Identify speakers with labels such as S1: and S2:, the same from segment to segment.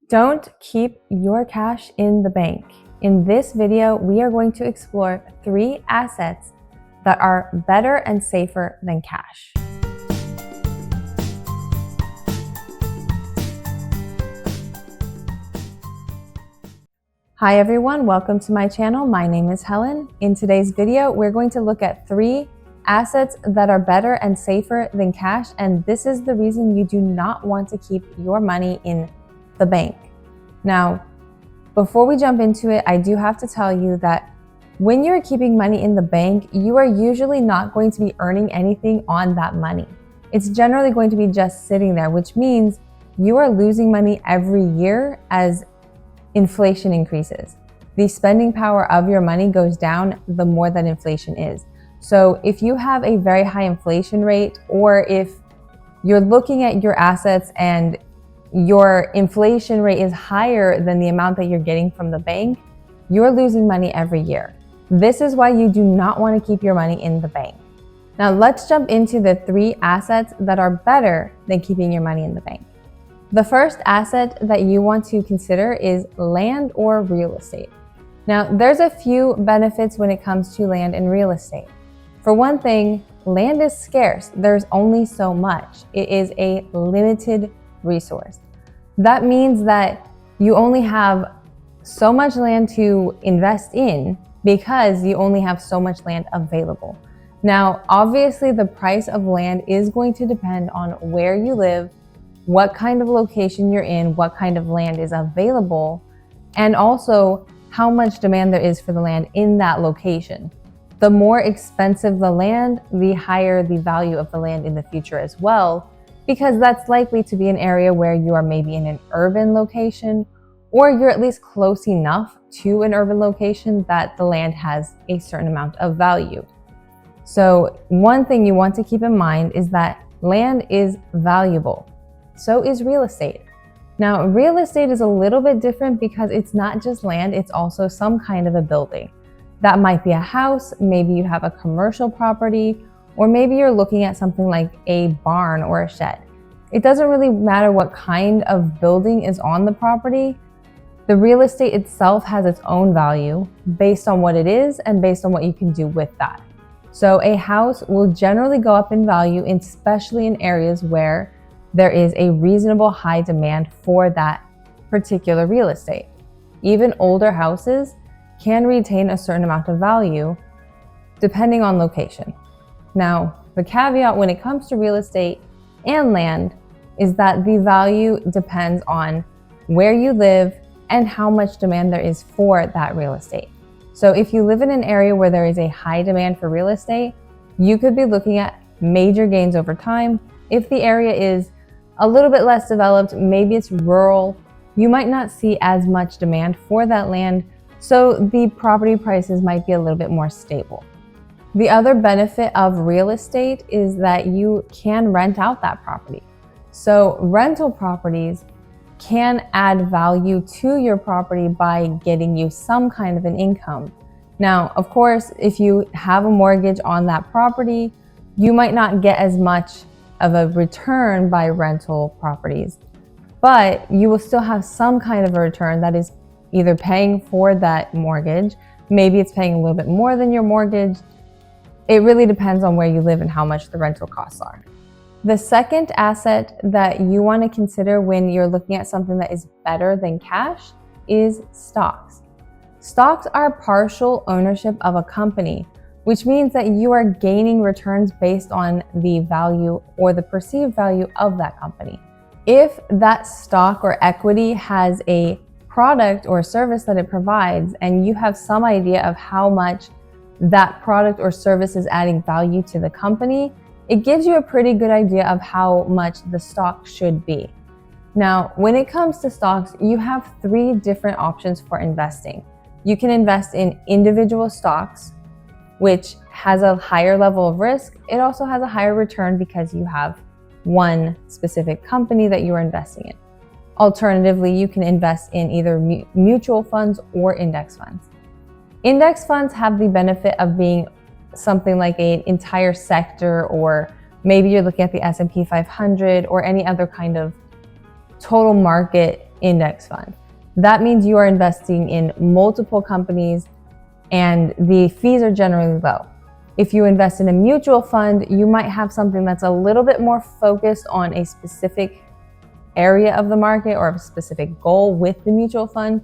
S1: Don't keep your cash in the bank. In this video, we are going to explore 3 assets that are better and safer than cash. Hi everyone, welcome to my channel. My name is Helen. In today's video, we're going to look at 3 assets that are better and safer than cash, and this is the reason you do not want to keep your money in the bank. Now, before we jump into it, I do have to tell you that when you're keeping money in the bank, you are usually not going to be earning anything on that money. It's generally going to be just sitting there, which means you are losing money every year as inflation increases. The spending power of your money goes down the more that inflation is. So if you have a very high inflation rate, or if you're looking at your assets and your inflation rate is higher than the amount that you're getting from the bank, you're losing money every year. This is why you do not want to keep your money in the bank. Now let's jump into the 3 assets that are better than keeping your money in the bank. The first asset that you want to consider is land or real estate. Now, there's a few benefits when it comes to land and real estate. For one thing, land is scarce. There's only so much. It is a limited resource. That means that you only have so much land to invest in because you only have so much land available. Now, obviously, the price of land is going to depend on where you live, what kind of location you're in, what kind of land is available, and also how much demand there is for the land in that location. The more expensive the land, the higher the value of the land in the future as well, because that's likely to be an area where you are maybe in an urban location, or you're at least close enough to an urban location that the land has a certain amount of value. So one thing you want to keep in mind is that land is valuable. So is real estate. Now, real estate is a little bit different because it's not just land, it's also some kind of a building. That might be a house, maybe you have a commercial property, or maybe you're looking at something like a barn or a shed. It doesn't really matter what kind of building is on the property. The real estate itself has its own value based on what it is and based on what you can do with that. So a house will generally go up in value, especially in areas where there is a reasonable high demand for that particular real estate. Even older houses can retain a certain amount of value depending on location. Now, the caveat when it comes to real estate and land is that the value depends on where you live and how much demand there is for that real estate. So if you live in an area where there is a high demand for real estate, you could be looking at major gains over time. If the area is a little bit less developed, maybe it's rural, you might not see as much demand for that land, so the property prices might be a little bit more stable. The other benefit of real estate is that you can rent out that property. So rental properties can add value to your property by getting you some kind of an income. Now, of course, if you have a mortgage on that property, you might not get as much of a return by rental properties, but you will still have some kind of a return that is either paying for that mortgage, maybe it's paying a little bit more than your mortgage. It really depends on where you live and how much the rental costs are. The second asset that you want to consider when you're looking at something that is better than cash is stocks. Stocks are partial ownership of a company, which means that you are gaining returns based on the value or the perceived value of that company. If that stock or equity has a product or service that it provides, and you have some idea of how much that product or service is adding value to the company, it gives you a pretty good idea of how much the stock should be. Now, when it comes to stocks, you have 3 different options for investing. You can invest in individual stocks, which has a higher level of risk. It also has a higher return because you have one specific company that you are investing in. Alternatively, you can invest in either mutual funds or index funds. Index funds have the benefit of being something like an entire sector, or maybe you're looking at the S&P 500 or any other kind of total market index fund. That means you are investing in multiple companies and the fees are generally low. If you invest in a mutual fund, you might have something that's a little bit more focused on a specific area of the market or a specific goal with the mutual fund,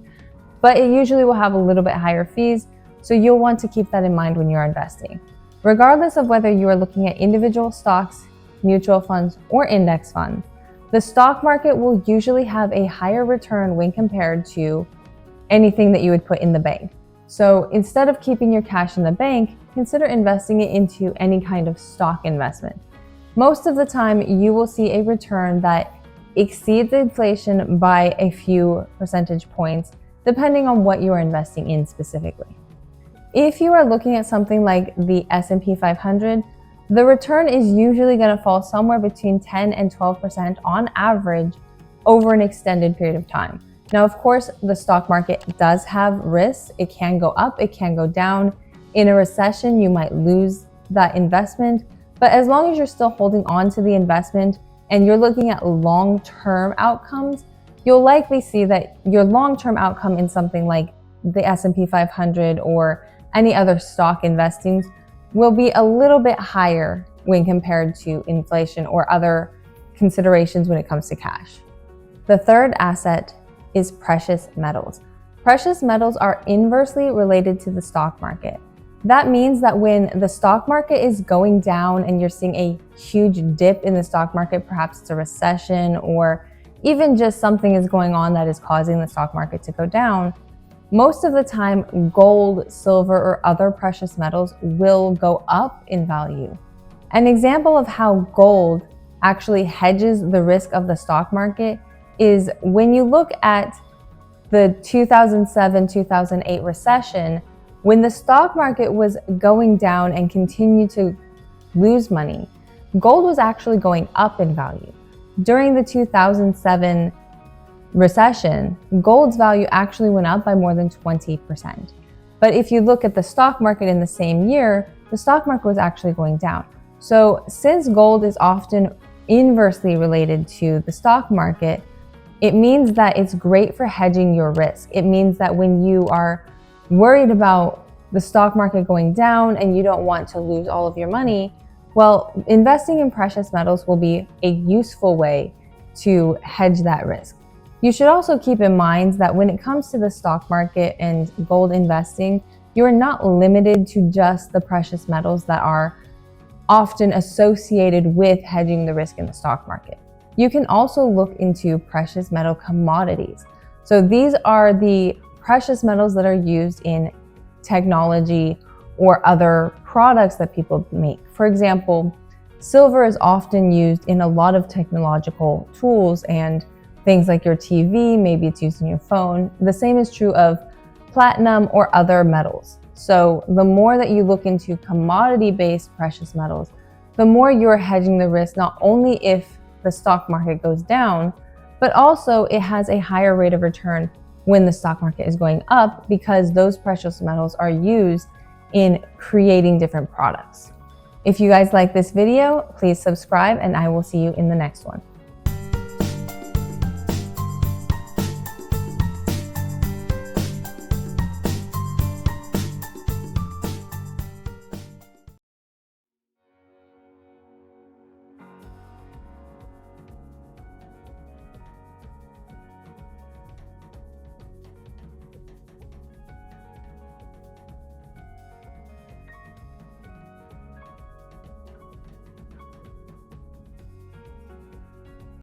S1: but it usually will have a little bit higher fees, so you'll want to keep that in mind when you're investing. Regardless of whether you are looking at individual stocks, mutual funds, or index funds, the stock market will usually have a higher return when compared to anything that you would put in the bank. So instead of keeping your cash in the bank, consider investing it into any kind of stock investment. Most of the time, you will see a return that exceeds inflation by a few percentage points, depending on what you are investing in specifically. If you are looking at something like the S&P 500, the return is usually going to fall somewhere between 10 and 12% on average over an extended period of time. Now, of course, the stock market does have risks. It can go up, it can go down. In a recession, you might lose that investment, but as long as you're still holding on to the investment and you're looking at long-term outcomes, you'll likely see that your long-term outcome in something like the S&P 500 or any other stock investings will be a little bit higher when compared to inflation or other considerations when it comes to cash. The third asset is precious metals. Precious metals are inversely related to the stock market. That means that when the stock market is going down and you're seeing a huge dip in the stock market, perhaps it's a recession or even just something is going on that is causing the stock market to go down, most of the time, gold, silver, or other precious metals will go up in value. An example of how gold actually hedges the risk of the stock market is when you look at the 2007-2008 recession, when the stock market was going down and continued to lose money, gold was actually going up in value. During the 2007 recession, gold's value actually went up by more than 20%. But if you look at the stock market in the same year, the stock market was actually going down. So since gold is often inversely related to the stock market, it means that it's great for hedging your risk. It means that when you are worried about the stock market going down and you don't want to lose all of your money, well, investing in precious metals will be a useful way to hedge that risk. You should also keep in mind that when it comes to the stock market and gold investing, you're not limited to just the precious metals that are often associated with hedging the risk in the stock market. You can also look into precious metal commodities. So these are the precious metals that are used in technology or other products that people make. For example, silver is often used in a lot of technological tools and things like your TV, maybe it's used in your phone. The same is true of platinum or other metals. So the more that you look into commodity-based precious metals, the more you're hedging the risk, not only if the stock market goes down, but also it has a higher rate of return when the stock market is going up because those precious metals are used in creating different products. If you guys like this video, please subscribe and I will see you in the next one.